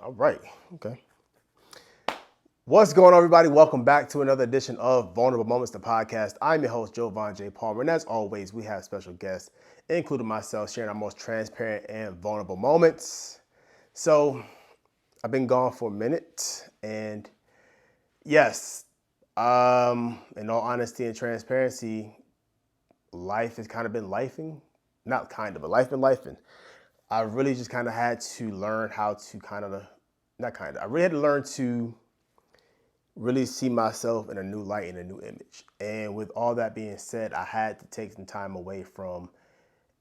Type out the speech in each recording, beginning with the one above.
All right. Okay. What's going on, everybody? Welcome back to another edition of Vulnerable Moments, the podcast. I'm your host, Jovan J. Palmer, and as always, we have special guests, including myself, sharing our most transparent and vulnerable moments. So, I've been gone for a minute, and yes, in all honesty and transparency, life has kind of been lifing. Not kind of, but life been lifing. I really just kind of had to learn how to I really had to learn to really see myself in a new light, in a new image. And with all that being said, I had to take some time away from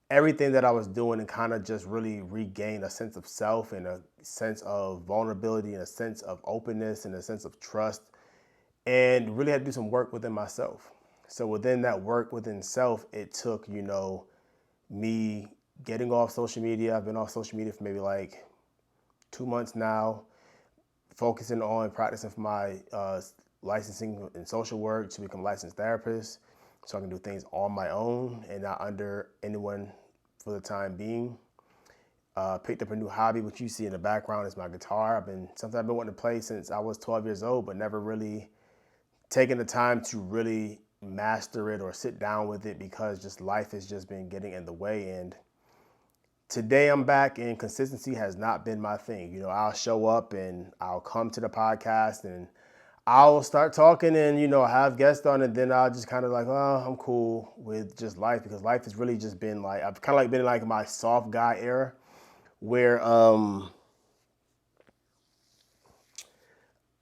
everything that I was doing and kind of just really regain a sense of self and a sense of vulnerability and a sense of openness and a sense of trust, and really had to do some work within myself. So within that work within self, it took, me getting off social media. I've been off social media for maybe like 2 months now, focusing on practicing for my licensing in social work to become a licensed therapist so I can do things on my own and not under anyone for the time being. Picked up a new hobby, which you see in the background is my guitar. Something I've been wanting to play since I was 12 years old, but never really taken the time to really master it or sit down with it because just life has just been getting in the way. And today I'm back, and consistency has not been my thing. I'll show up and I'll come to the podcast and I'll start talking and, have guests on, and then I'll just kind of like, oh, I'm cool with just life, because life has really just been like, I've kind of like been in like my soft guy era where I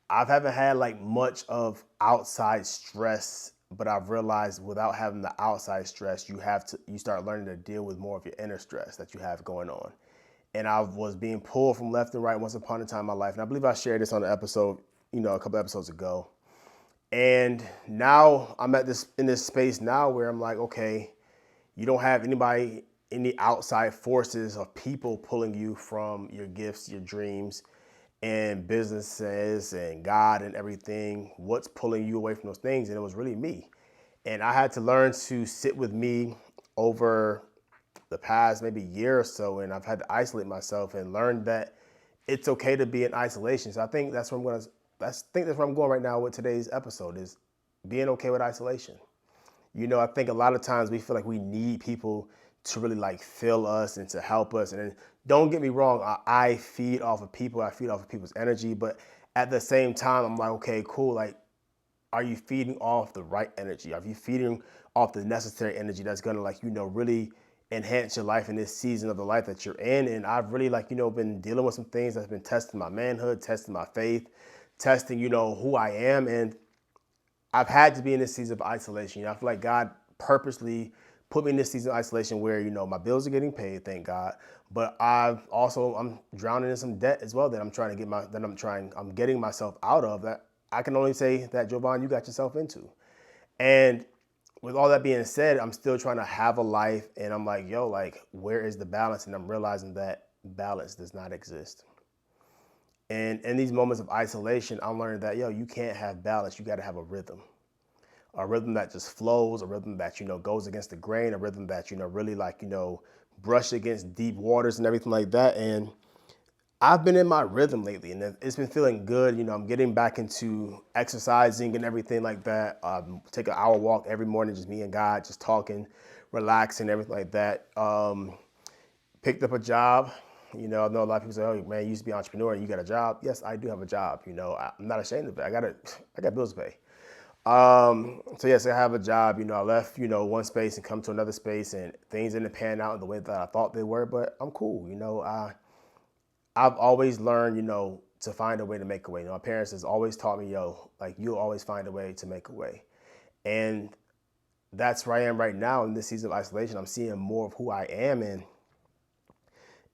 haven't had like much of outside stress, but I've realized without having the outside stress, you start learning to deal with more of your inner stress that you have going on. And I was being pulled from left and right once upon a time in my life. And I believe I shared this on an episode, a couple episodes ago. And now I'm in this space now where I'm like, okay, you don't have any outside forces of people pulling you from your gifts, your dreams, and businesses and God and everything. What's pulling you away from those things? And it was really me. And I had to learn to sit with me over the past maybe year or so, and I've had to isolate myself and learn that it's okay to be in isolation. So I think that's where I'm going right now with today's episode, is being okay with isolation. I think a lot of times we feel like we need people to really like fill us and to help us. And then, don't get me wrong, I feed off of people. I feed off of people's energy. But at the same time, I'm like, okay, cool. Like, are you feeding off the right energy? Are you feeding off the necessary energy that's going to really enhance your life in this season of the life that you're in? And I've really been dealing with some things that's been testing my manhood, testing my faith, testing, who I am. And I've had to be in this season of isolation. I feel like God purposely put me in this season of isolation where, my bills are getting paid, thank God. But I'm drowning in some debt as well that I'm getting myself out of, that I can only say that, Jovan, you got yourself into. And with all that being said, I'm still trying to have a life, and I'm like, where is the balance? And I'm realizing that balance does not exist. And in these moments of isolation, I'm learning that, you can't have balance. You got to have a rhythm that just flows, a rhythm that, goes against the grain, a rhythm that, really brush against deep waters and everything like that. And I've been in my rhythm lately, and it's been feeling good. I'm getting back into exercising and everything like that. Take an hour walk every morning, just me and God, just talking, relaxing, everything like that. Picked up a job. I know a lot of people say, "Oh man, you used to be an entrepreneur and you got a job." Yes, I do have a job. I'm not ashamed of it. I got bills to pay. So yes, I have a job. I left, one space and come to another space, and things didn't pan out the way that I thought they were, but I'm cool. I've always learned, to find a way to make a way. My parents has always taught me, you'll always find a way to make a way. And that's where I am right now in this season of isolation. I'm seeing more of who I am, and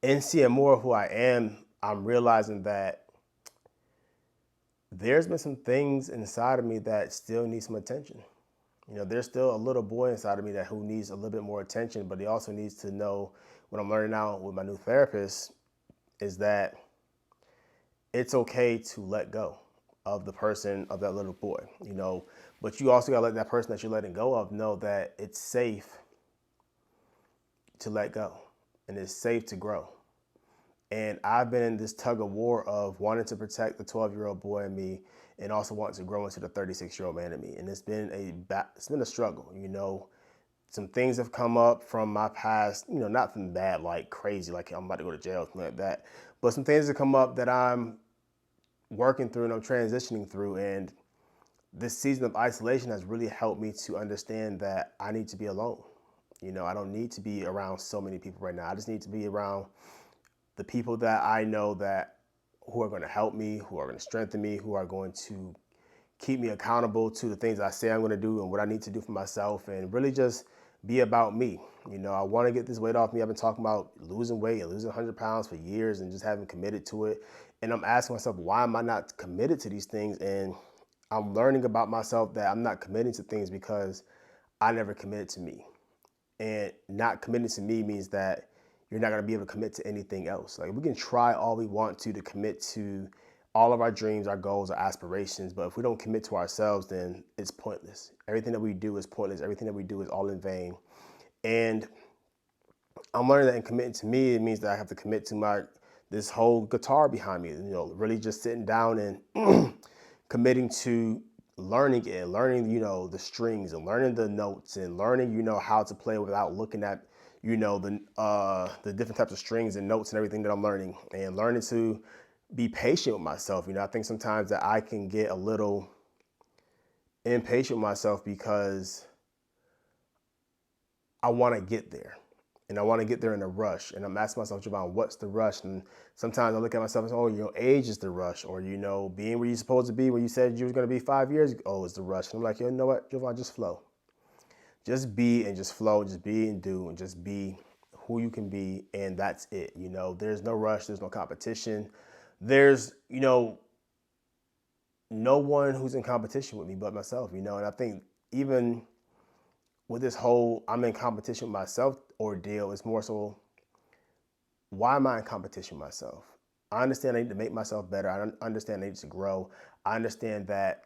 in seeing more of who I am, I'm realizing that there's been some things inside of me that still need some attention. There's still a little boy inside of me who needs a little bit more attention, but he also needs to know, what I'm learning now with my new therapist is that it's okay to let go of the person, of that little boy, but you also gotta let that person that you're letting go of know that it's safe to let go and it's safe to grow. And I've been in this tug of war of wanting to protect the 12-year-old boy in me and also wanting to grow into the 36-year-old man in me. And it's been a struggle. Some things have come up from my past, not from bad, like crazy, like I'm about to go to jail, something like that. But some things have come up that I'm working through and I'm transitioning through. And this season of isolation has really helped me to understand that I need to be alone. I don't need to be around so many people right now. I just need to be around the people that I know that who are going to help me, who are going to strengthen me, who are going to keep me accountable to the things I say I'm going to do and what I need to do for myself, and really just be about me. I want to get this weight off me. I've been talking about losing weight and losing 100 pounds for years and just haven't committed to it. And I'm asking myself, why am I not committed to these things? And I'm learning about myself that I'm not committing to things because I never committed to me. And not committing to me means that you're not going to be able to commit to anything else. Like, we can try all we want to commit to all of our dreams, our goals, our aspirations, but if we don't commit to ourselves, then it's pointless. Everything that we do is pointless. Everything that we do is all in vain. And I'm learning that in committing to me, it means that I have to commit to this whole guitar behind me. Really just sitting down and committing to learning it, learning, the strings and learning the notes and learning, how to play without looking at, the different types of strings and notes and everything that I'm learning, and learning to be patient with myself. I think sometimes that I can get a little impatient with myself because I want to get there. And I want to get there in a rush. And I'm asking myself, Javon, what's the rush? And sometimes I look at myself and say, oh, age is the rush. Or, being where you're supposed to be when you said you were going to be 5 years ago is the rush. And I'm like, you know what, Javon, just flow. Just be and just flow. Just be and do and just be who you can be. And that's it. There's no rush. There's no competition. There's, no one who's in competition with me but myself, And I think even with this whole I'm in competition with myself ordeal, it's more so, why am I in competition with myself? I understand I need to make myself better. I understand I need to grow. I understand that,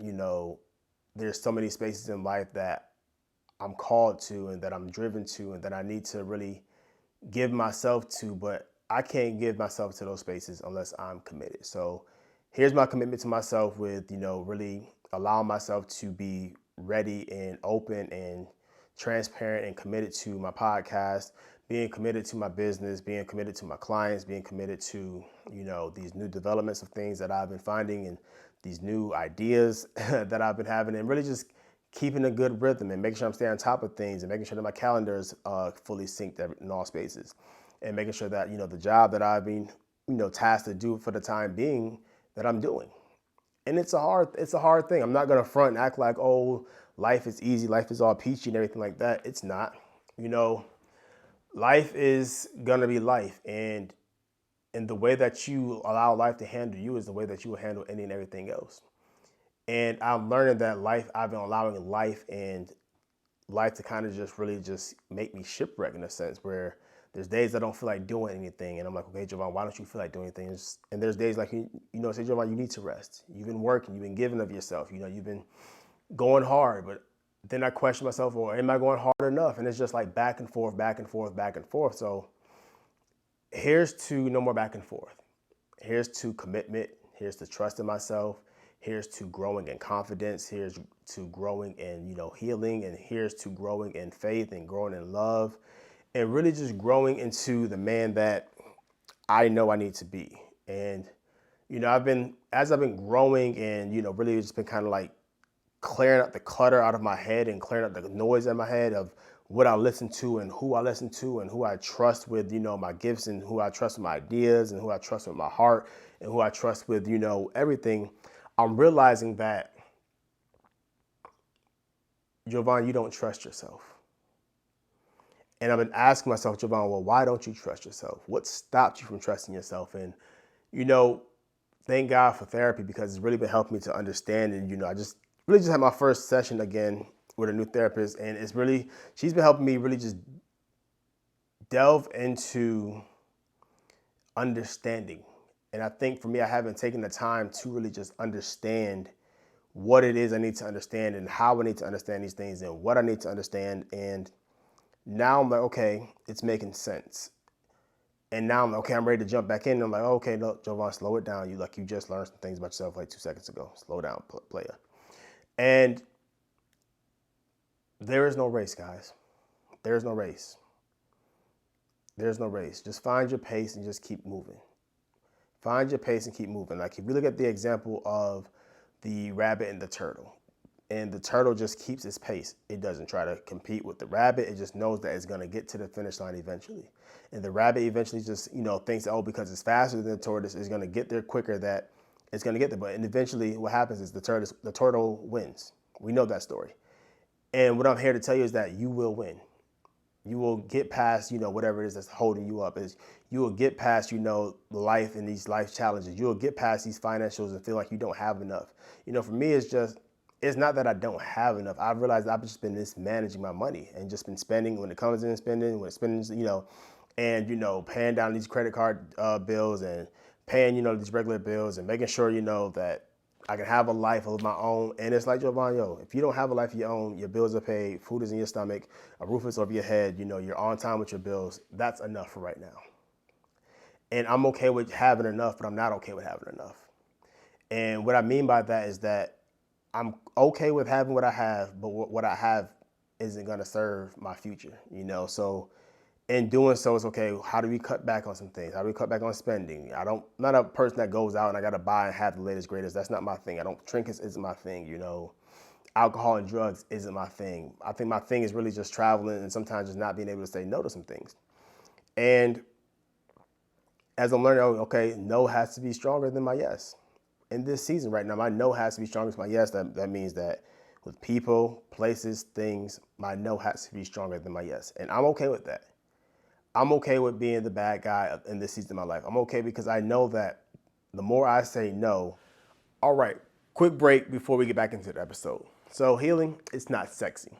there's so many spaces in life that I'm called to and that I'm driven to and that I need to really give myself to, but I can't give myself to those spaces unless I'm committed. So here's my commitment to myself with, really allowing myself to be ready and open and transparent and committed to my podcast, being committed to my business, being committed to my clients, being committed to, these new developments of things that I've been finding and these new ideas that I've been having, and really just keeping a good rhythm and making sure I'm staying on top of things and making sure that my calendar is fully synced in all spaces, and making sure that, the job that I've been, tasked to do for the time being, that I'm doing. And it's a hard thing. I'm not going to front and act like, oh, life is easy, life is all peachy and everything like that. It's not. Life is going to be life. And the way that you allow life to handle you is the way that you will handle any and everything else. And I'm learning that I've been allowing life to kind of just really just make me shipwreck in a sense, where there's days I don't feel like doing anything. And I'm like, okay, Javon, why don't you feel like doing anything? And there's days like, say, Javon, you need to rest. You've been working, you've been giving of yourself, you've been going hard. But then I question myself, or am I going hard enough? And it's just like back and forth, back and forth, back and forth. So here's to no more back and forth. Here's to commitment. Here's to trust in myself. Here's to growing in confidence. Here's to growing in, healing. And here's to growing in faith and growing in love, and really just growing into the man that I know I need to be. And, as I've been growing and, really just been kind of like clearing out the clutter out of my head and clearing out the noise in my head of what I listen to and who I listen to and who I trust with, my gifts, and who I trust with my ideas and who I trust with my heart and who I trust with, everything. I'm realizing that, Jovan, you don't trust yourself. And I've been asking myself, Jovan, well, why don't you trust yourself? What stopped you from trusting yourself? And, thank God for therapy, because it's really been helping me to understand. And, I just really just had my first session again with a new therapist. And she's been helping me really just delve into understanding. And I think for me, I haven't taken the time to really just understand what it is I need to understand and how I need to understand these things and what I need to understand. And now I'm like, okay, it's making sense. And now I'm okay. I'm ready to jump back in. And I'm like, oh, okay, no, Jovan, slow it down. You just learned some things about yourself like 2 seconds ago. Slow down, player. And there is no race, guys. There is no race. There's no race. Just find your pace and just keep moving. Find your pace and keep moving. Like if you look at the example of the rabbit and the turtle, and the turtle just keeps its pace. It doesn't try to compete with the rabbit. It just knows that it's going to get to the finish line eventually. And the rabbit eventually just, thinks, oh, because it's faster than the tortoise, it's going to get there quicker, that it's going to get there. But eventually what happens is the turtle wins. We know that story. And what I'm here to tell you is that you will win. You will get past, whatever it is that's holding you up. Is you will get past, life and these life challenges. You will get past these financials and feel like you don't have enough. For me, it's not that I don't have enough. I've realized I've just been mismanaging my money and just been spending when it comes in, spending when it's spending, and paying down these credit card bills and paying, these regular bills and making sure, that I can have a life of my own. And it's like, Jovan, if you don't have a life of your own, your bills are paid, food is in your stomach, a roof is over your head, you're on time with your bills. That's enough for right now. And I'm okay with having enough, but I'm not okay with having enough. And what I mean by that is that I'm okay with having what I have, but what I have isn't going to serve my future, So in doing so, it's okay. How do we cut back on some things? How do we cut back on spending? I'm not a person that goes out and I got to buy and have the latest, greatest. That's not my thing. Trinkets isn't my thing, Alcohol and drugs isn't my thing. I think my thing is really just traveling and sometimes just not being able to say no to some things. And as I'm learning, okay, no has to be stronger than my yes. In this season right now, my no has to be stronger than my yes. That means that with people, places, things, my no has to be stronger than my yes. And I'm okay with that. I'm okay with being the bad guy in this season of my life. I'm okay because I know that the more I say no, all right, quick break before we get back into the episode. So healing, it's not sexy.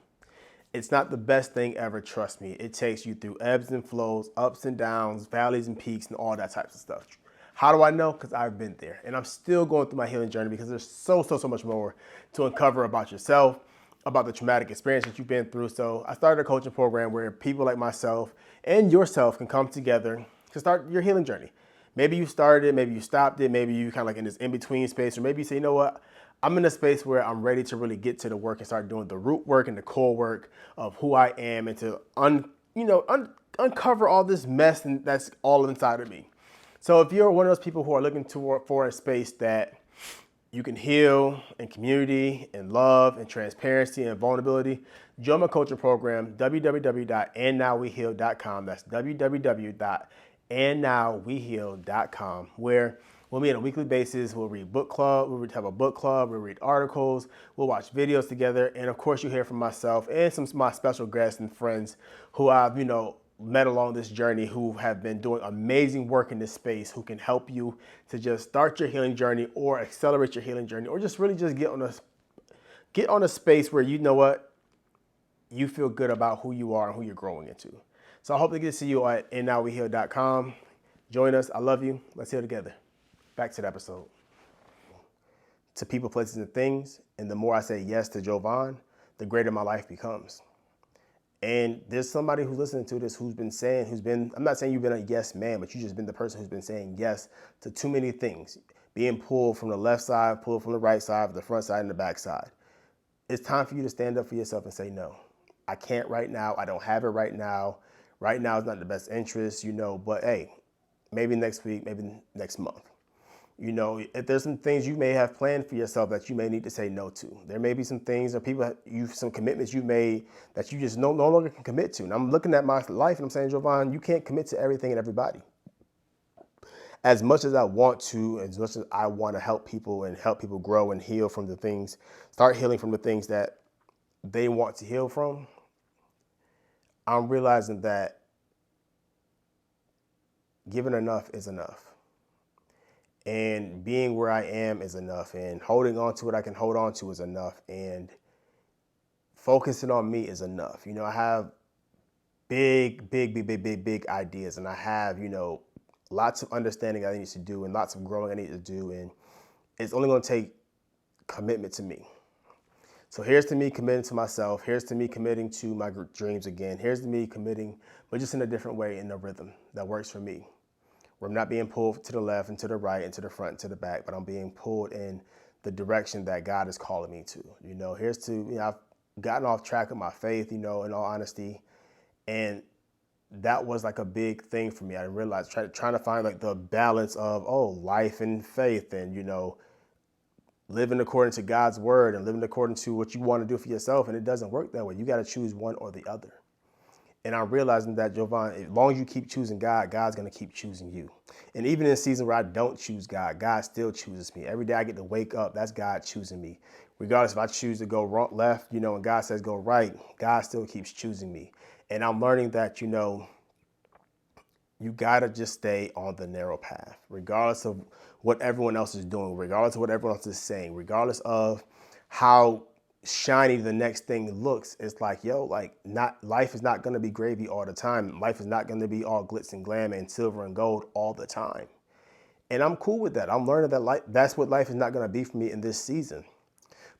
It's not the best thing ever, trust me. It takes you through ebbs and flows, ups and downs, valleys and peaks, and all that types of stuff. How do I know? Because I've been there. And I'm still going through my healing journey because there's so much more to uncover about yourself, about the traumatic experience that you've been through. So I started a coaching program where people like myself and yourself can come together to start your healing journey. Maybe you started it, maybe you stopped it, maybe you kind of like in this in-between space, or maybe you say, you know what? I'm in a space where I'm ready to really get to the work and start doing the root work and the core work of who I am and to uncover all this mess and that's all inside of me. So if you're one of those people who are looking for a space that you can heal in community and love and transparency and vulnerability, join my coaching program, www.andnowweheal.com. That's www.andnowweheal.com, where we'll meet on a weekly basis. We'll read book club. We'll have a book club. We'll read articles. We'll watch videos together. And of course, you hear from myself and some of my special guests and friends who I've, met along this journey, who have been doing amazing work in this space, who can help you to just start your healing journey or accelerate your healing journey, or just really just get on a space where you feel good about who you are and who you're growing into. So I hope to get to see you at andnowweheal.com. Join us. I love you. Let's heal together. Back to the episode. To people, places, and things, and the more I say yes to Jovan, the greater my life becomes. And there's somebody who's listening to this I'm not saying you've been a yes man, but you've just been the person who's been saying yes to too many things. Being pulled from the left side, pulled from the right side, the front side, and the back side. It's time for you to stand up for yourself and say, no, I can't right now. I don't have it right now. Right now is not the best interest, but hey, maybe next week, maybe next month. If there's some things you may have planned for yourself that you may need to say no to. There may be some things or some commitments you made that you just no longer can commit to. And I'm looking at my life and I'm saying, Jovan, you can't commit to everything and everybody. As much as I want to, as much as I want to help people and help people grow and heal from the things, start healing from the things that they want to heal from, I'm realizing that giving enough is enough. And being where I am is enough. And holding on to what I can hold on to is enough. And focusing on me is enough. I have big ideas. And I have, lots of understanding I need to do and lots of growing I need to do. And it's only going to take commitment to me. So here's to me committing to myself. Here's to me committing to my dreams again. Here's to me committing, but just in a different way, in a rhythm that works for me. where I'm not being pulled to the left and to the right and to the front and to the back, but I'm being pulled in the direction that God is calling me to. I've gotten off track of my faith, in all honesty. And that was like a big thing for me. I realized trying to find like the balance of, life and faith and, living according to God's word and living according to what you want to do for yourself. And it doesn't work that way. You got to choose one or the other. And I'm realizing that, Jovan, as long as you keep choosing God, God's going to keep choosing you. And even in a season where I don't choose God, God still chooses me. Every day I get to wake up, that's God choosing me. Regardless if I choose to go left, and God says go right, God still keeps choosing me. And I'm learning that, you got to just stay on the narrow path, regardless of what everyone else is doing, regardless of what everyone else is saying, regardless of how shiny the next thing looks. It's like, not life is not going to be gravy all the time. Life is not going to be all glitz and glam and silver and gold all the time. And I'm cool with that. I'm learning that that's what life is not going to be for me in this season.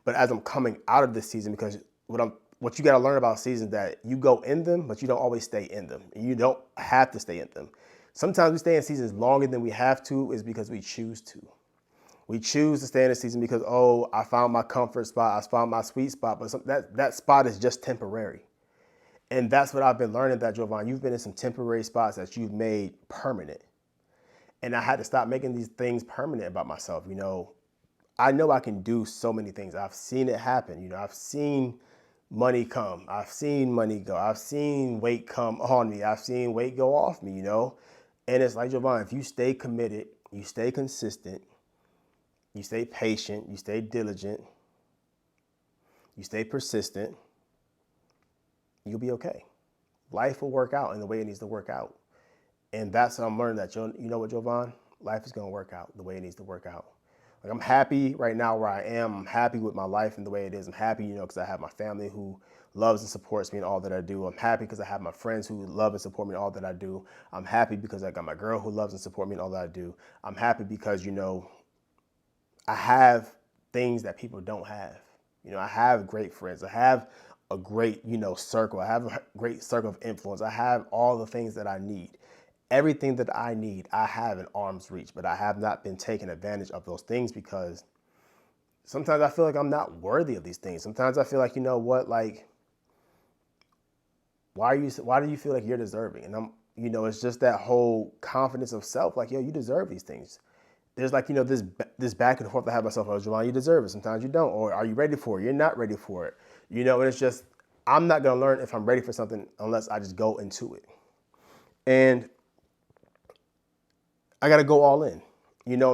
But as I'm coming out of this season, because what you got to learn about seasons, that you go in them, but you don't always stay in them. You don't have to stay in them. Sometimes we stay in seasons longer than we have to, is because we choose to. We choose to stay in a season because, I found my comfort spot, I found my sweet spot, but that spot is just temporary. And that's what I've been learning, that, Jovan, you've been in some temporary spots that you've made permanent. And I had to stop making these things permanent about myself. I know I can do so many things. I've seen it happen. I've seen money come. I've seen money go. I've seen weight come on me. I've seen weight go off me, And it's like, Jovan, if you stay committed, you stay consistent, you stay patient, you stay diligent, you stay persistent, you'll be okay. Life will work out in the way it needs to work out. And that's what I'm learning, that, you know what, Jovan? Life is going to work out the way it needs to work out. Like, I'm happy right now where I am. I'm happy with my life and the way it is. I'm happy, because I have my family who loves and supports me in all that I do. I'm happy because I have my friends who love and support me in all that I do. I'm happy because I got my girl who loves and supports me in all that I do. I'm happy because, I have things that people don't have. I have great friends. I have a great, circle. I have a great circle of influence. I have all the things that I need. Everything that I need, I have in arm's reach, but I have not been taking advantage of those things because sometimes I feel like I'm not worthy of these things. Sometimes I feel like, why do you feel like you're deserving? And it's just that whole confidence of self, like, you deserve these things. There's like, this back and forth I have myself, Jamal, you deserve it. Sometimes you don't. Or are you ready for it? You're not ready for it. And it's just, I'm not going to learn if I'm ready for something unless I just go into it. And I got to go all in.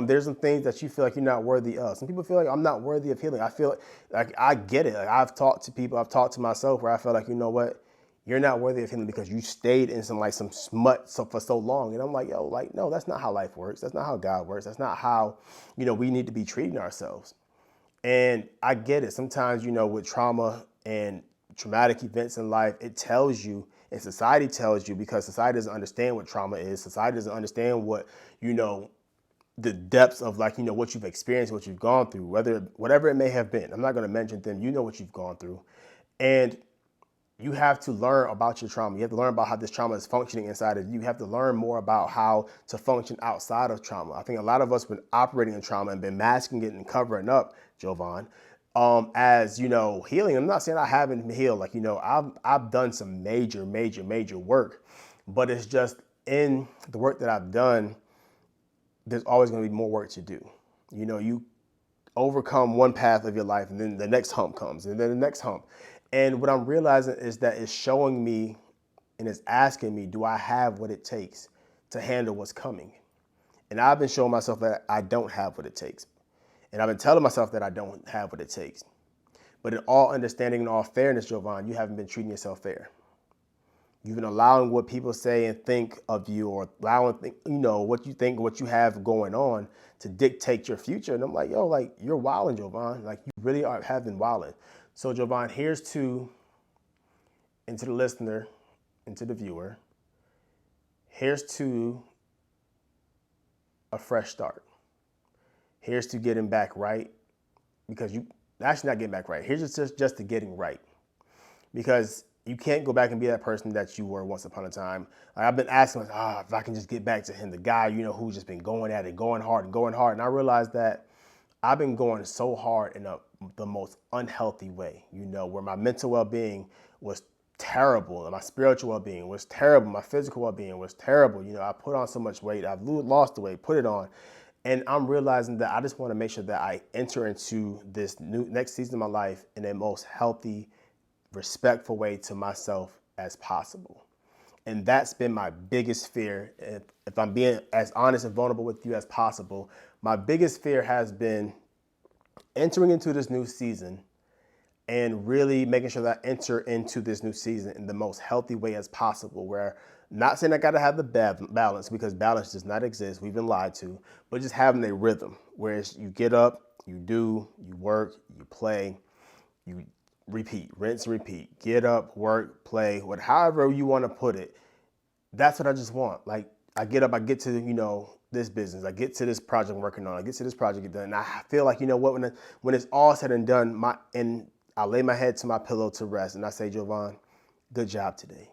There's some things that you feel like you're not worthy of. Some people feel like I'm not worthy of healing. I feel like I get it. Like, I've talked to people, I've talked to myself where I feel like, you're not worthy of healing because you stayed in some smut for so long. And I'm like, no, that's not how life works. That's not how God works. That's not how, we need to be treating ourselves. And I get it. Sometimes, with trauma and traumatic events in life, it tells you, and society tells you, because society doesn't understand what trauma is. Society doesn't understand what, the depths of, like, what you've experienced, what you've gone through, whatever it may have been. I'm not going to mention them. What you've gone through. And you have to learn about your trauma. You have to learn about how this trauma is functioning inside of you. You have to learn more about how to function outside of trauma. I think a lot of us have been operating in trauma and been masking it and covering up, Jovan, as, healing. I'm not saying I haven't healed. Like, I've done some major work, but it's just in the work that I've done, there's always going to be more work to do. You overcome one path of your life and then the next hump comes and then the next hump. And what I'm realizing is that it's showing me and it's asking me, do I have what it takes to handle what's coming? And I've been showing myself that I don't have what it takes. And I've been telling myself that I don't have what it takes. But in all understanding and all fairness, Jovan, you haven't been treating yourself fair. You've been allowing what people say and think of you, or allowing, what you think, what you have going on to dictate your future. And I'm like, you're wilding, Jovan. Like, you really have been wilding. So, Jovan, here's to, and to the listener and to the viewer, here's to a fresh start. Here's to getting back right, because you actually not getting back right. Here's just to getting right, because You can't go back and be that person that you were once upon a time. Like I've been asking, if I can just get back to him, the guy, who's just been going at it, going hard and going hard. And I realized that I've been going so hard in the most unhealthy way, where my mental well-being was terrible and my spiritual well-being was terrible. My physical well-being was terrible. I put on so much weight. I've lost the weight, put it on. And I'm realizing that I just want to make sure that I enter into this new next season of my life in a most healthy, respectful way to myself as possible. And that's been my biggest fear. If I'm being as honest and vulnerable with you as possible, my biggest fear has been entering into this new season and really making sure that I enter into this new season in the most healthy way as possible, where not saying I got to have the balance, because balance does not exist. We've been lied to, but just having a rhythm, whereas you get up, you do, you work, you play, you repeat, rinse, repeat, get up, work, play, however you want to put it. That's what I just want. Like I get up, I get to, this business, I get to this project I'm working on, I get to this project done. And I feel like, when it's all said and done, I lay my head to my pillow to rest and I say, Jovan, good job today.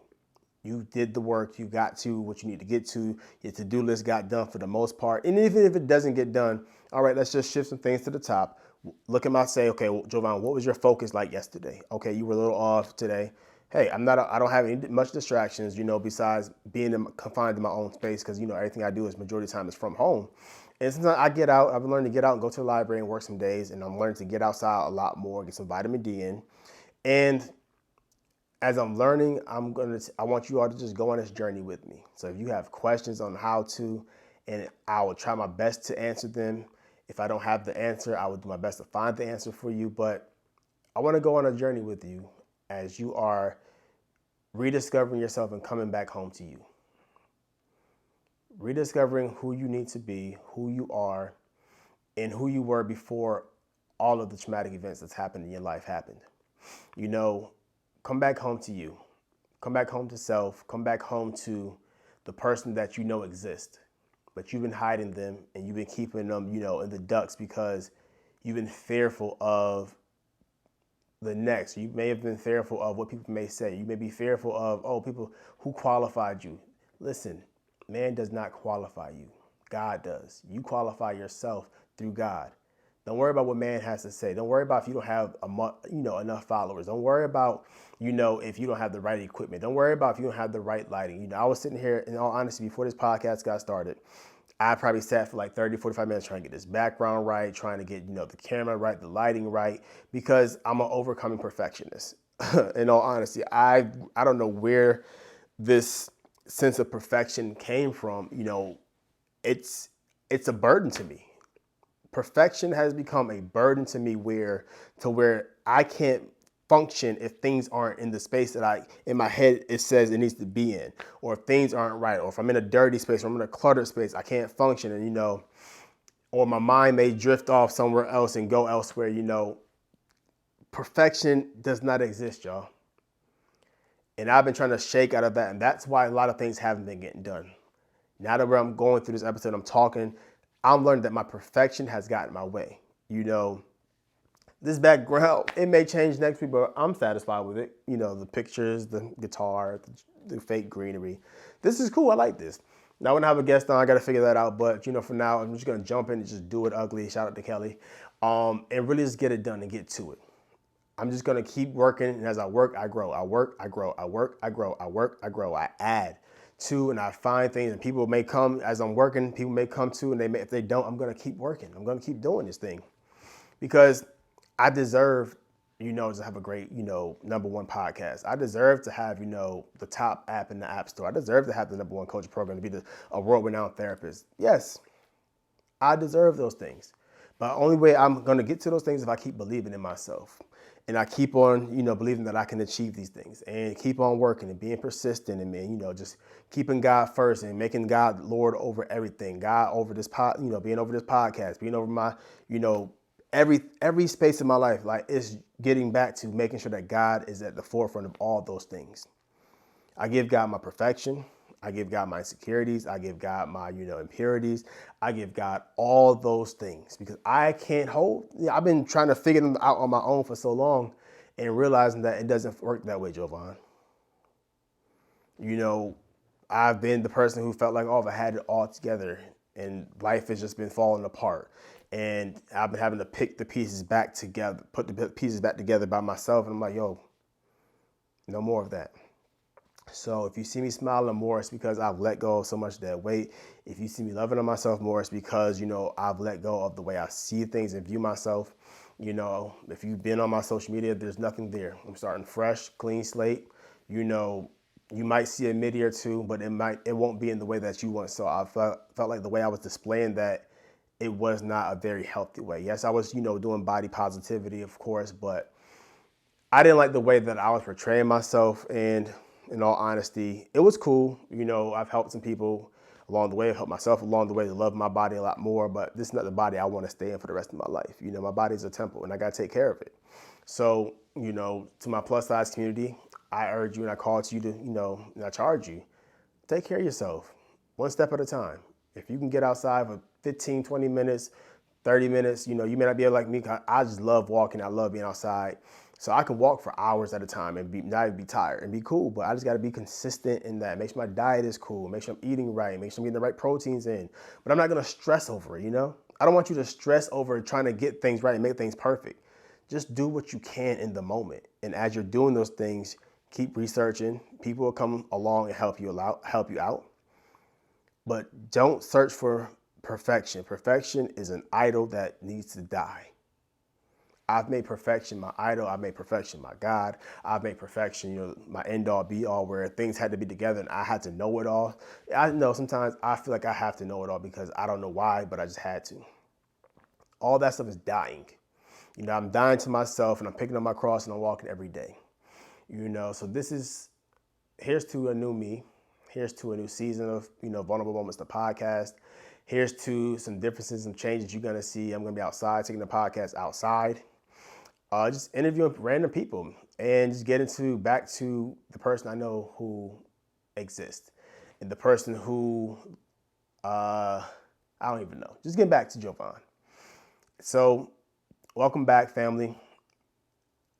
You did the work, you got to what you need to get to, your to-do list got done for the most part. And even if it doesn't get done, all right, let's just shift some things to the top. Look at say, okay, well, Jovan, what was your focus like yesterday? Okay, you were a little off today. Hey, I don't have much distractions, besides being confined to my own space, because, everything I do is majority of the time is from home. And sometimes I get out, I've learned to get out and go to the library and work some days, and I'm learning to get outside a lot more, get some vitamin D in. And as I'm learning, I want you all to just go on this journey with me. So if you have questions on how to, and I will try my best to answer them. If I don't have the answer, I will do my best to find the answer for you. But I want to go on a journey with you as you are rediscovering yourself and coming back home to you. Rediscovering who you need to be, who you are, and who you were before all of the traumatic events that's happened in your life happened. Come back home to you. Come back home to self. Come back home to the person that exists. But you've been hiding them and you've been keeping them, in the ducks because you've been fearful of the next. You may have been fearful of what people may say. You may be fearful of, people who qualified you. Listen, man does not qualify you. God does. You qualify yourself through God. Don't worry about what man has to say. Don't worry about if you don't have enough followers. Don't worry about, if you don't have the right equipment. Don't worry about if you don't have the right lighting. I was sitting here, in all honesty, before this podcast got started, I probably sat for like 30, 45 minutes trying to get this background right, trying to get, the camera right, the lighting right, because I'm an overcoming perfectionist. In all honesty, I don't know where this sense of perfection came from. It's a burden to me. Perfection has become a burden to me where I can't function if things aren't in the space that in my head, it says it needs to be in, or if things aren't right, or if I'm in a dirty space, or I'm in a cluttered space, I can't function. And, or my mind may drift off somewhere else and go elsewhere. Perfection does not exist, y'all. And I've been trying to shake out of that. And that's why a lot of things haven't been getting done. Now that I'm going through this episode, I'm learning that my perfection has gotten in my way. This background, it may change next week, but I'm satisfied with it. The pictures, the guitar, the fake greenery. This is cool. I like this. Now, when I have a guest on, I got to figure that out. But, for now, I'm just going to jump in and just do it ugly. Shout out to Kelly. And really just get it done and get to it. I'm just going to keep working. And as I work, I grow. I work, I grow. I work, I grow. I work, I grow. I add to, and I find things, and people may come as I'm working. People may come to, and if they don't, I'm going to keep working. I'm going to keep doing this thing because I deserve, to have a great, number one podcast. I deserve to have, the top app in the App Store. I deserve to have the number one coaching program, to be a world-renowned therapist. Yes, I deserve those things. But the only way I'm going to get to those things is if I keep believing in myself. And I keep on, believing that I can achieve these things and keep on working and being persistent and, just keeping God first and making God Lord over everything. God over this being over this podcast, being over my, every space of my life. Like, it's getting back to making sure that God is at the forefront of all those things. I give God my perfection. I give God my insecurities. I give God my, impurities. I give God all those things because I can't I've been trying to figure them out on my own for so long and realizing that it doesn't work that way, Jovan. You know, I've been the person who felt like, oh, if I had it all together, and life has just been falling apart. And I've been having to pick the pieces back together, put the pieces back together by myself. And I'm like, yo, no more of that. So if you see me smiling more, it's because I've let go of so much of that weight. If you see me loving on myself more, it's because, I've let go of the way I see things and view myself. If you've been on my social media, there's nothing there. I'm starting fresh, clean slate. You know, you might see a midi or two, but it won't be in the way that you want. So I felt like the way I was displaying that, it was not a very healthy way. Yes, I was, doing body positivity, of course, but I didn't like the way that I was portraying myself. And in all honesty, it was cool. I've helped some people along the way. I've helped myself along the way to love my body a lot more, but this is not the body I want to stay in for the rest of my life. My body is a temple and I got to take care of it. So, to my plus size community, I urge you and I call to you to, and I charge you, take care of yourself one step at a time. If you can get outside for 15, 20 minutes, 30 minutes, you may not be able like me. I just love walking. I love being outside. So I can walk for hours at a time and not even be tired and be cool. But I just got to be consistent in that. Make sure my diet is cool. Make sure I'm eating right. Make sure I'm getting the right proteins in. But I'm not going to stress over it, I don't want you to stress over trying to get things right and make things perfect. Just do what you can in the moment. And as you're doing those things, keep researching. People will come along and help you out. But don't search for perfection. Perfection is an idol that needs to die. I've made perfection my idol. I've made perfection my God. I've made perfection, my end all be all, where things had to be together and I had to know it all. I know sometimes I feel like I have to know it all because I don't know why, but I just had to. All that stuff is dying. I'm dying to myself and I'm picking up my cross and I'm walking every day. So here's to a new me. Here's to a new season of, Vulnerable Moments, the podcast. Here's to some differences and changes you're going to see. I'm going to be outside, taking the podcast outside. Just interviewing random people and just getting back to the person I know who exists and the person who, I don't even know. Just getting back to Jovan. So welcome back, family.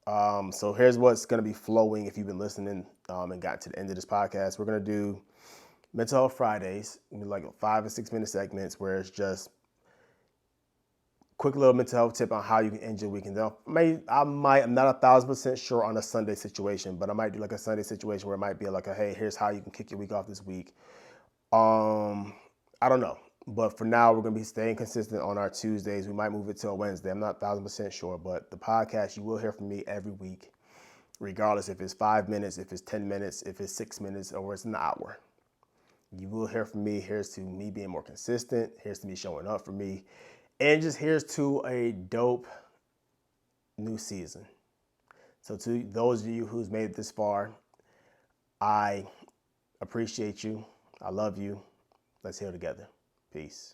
So here's what's going to be flowing if you've been listening and got to the end of this podcast. We're going to do Mental Health Fridays, like 5 or 6 minute segments where it's just quick little mental health tip on how you can end your weekend. I'm not 1,000% sure on a Sunday situation, but I might do like a Sunday situation where it might be like hey, here's how you can kick your week off this week. I don't know. But for now, we're going to be staying consistent on our Tuesdays. We might move it to a Wednesday. I'm not 1,000% sure, but the podcast, you will hear from me every week, regardless if it's 5 minutes, if it's 10 minutes, if it's 6 minutes, or it's an hour. You will hear from me. Here's to me being more consistent. Here's to me showing up for me. And just here's to a dope new season. So to those of you who's made it this far, I appreciate you. I love you. Let's heal together. Peace.